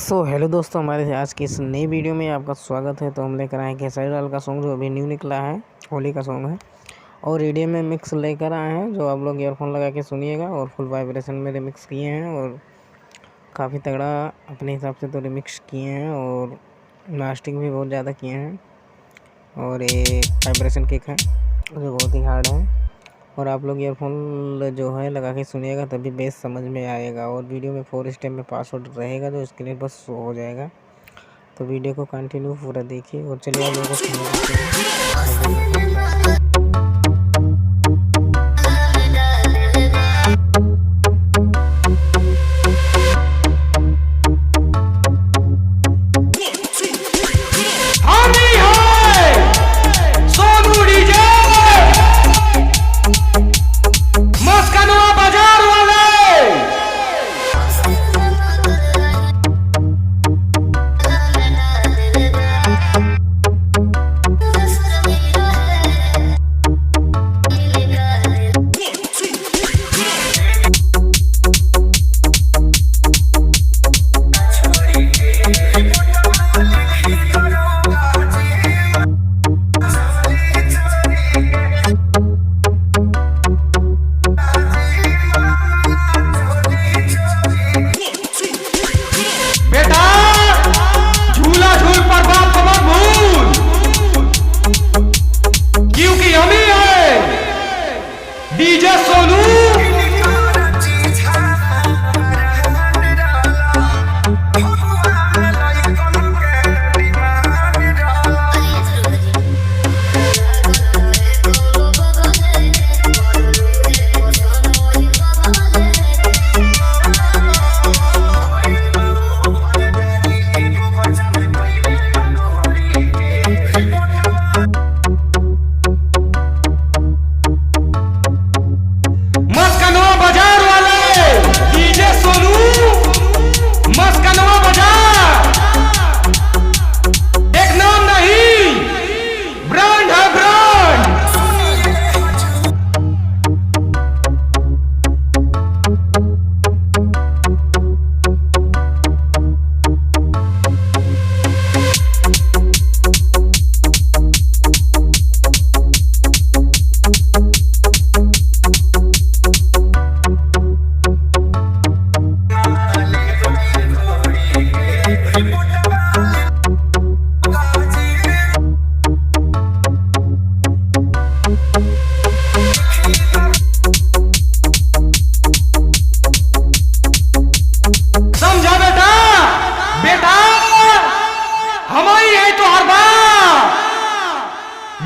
Hello दोस्तों, हमारे आज की इस नई वीडियो में आपका स्वागत है। तो हम लेकर आए हैं खेसारी लाल का सॉन्ग जो अभी न्यू निकला है, होली का सॉन्ग है और ईडीएम में मिक्स लेकर आए हैं, जो आप लोग ईयरफोन लगा के सुनिएगा। और फुल वाइब्रेशन में रिमिक्स किए हैं और काफ़ी तगड़ा अपने हिसाब से तो रिमिक्स किए हैं और मास्टरिंग भी बहुत ज़्यादा किए हैं। और ये वाइब्रेशन किक है जो बहुत ही हार्ड है और आप लोग ईयरफोन जो है लगा के सुनिएगा तभी बेस समझ में आएगा। और वीडियो में 4 स्टेप में पासवर्ड रहेगा जो स्क्रीन पर शो हो जाएगा। तो वीडियो को कंटिन्यू पूरा देखिए और चलिए आप लोगों को सुनाते हैं। डीजे सोनू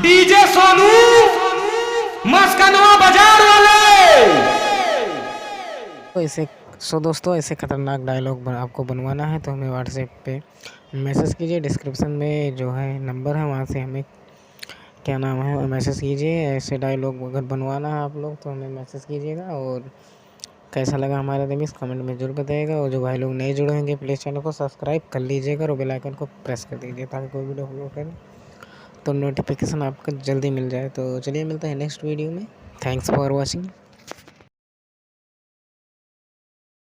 डीजे सोनू मस्कनवा बाजार वाले। तो दोस्तों ऐसे खतरनाक डायलॉग आपको बनवाना है तो हमें व्हाट्सएप पे मैसेज कीजिए। डिस्क्रिप्शन में जो है नंबर है, वहाँ से हमें क्या नाम है मैसेज कीजिए। ऐसे डायलॉग अगर बनवाना है आप लोग तो हमें मैसेज कीजिएगा। और कैसा लगा हमारा रिमिक्स कमेंट में जरूर बताइएगा। और जो भाई लोग नए जुड़े होंगे प्लीज़ चैनल को सब्सक्राइब कर लीजिएगा और बेल आइकन को प्रेस कर दीजिए ताकि कोई वीडियो अपलोड करें तो नोटिफिकेशन आपको जल्दी मिल जाए। तो चलिए मिलता है नेक्स्ट वीडियो में। Thanks for watching.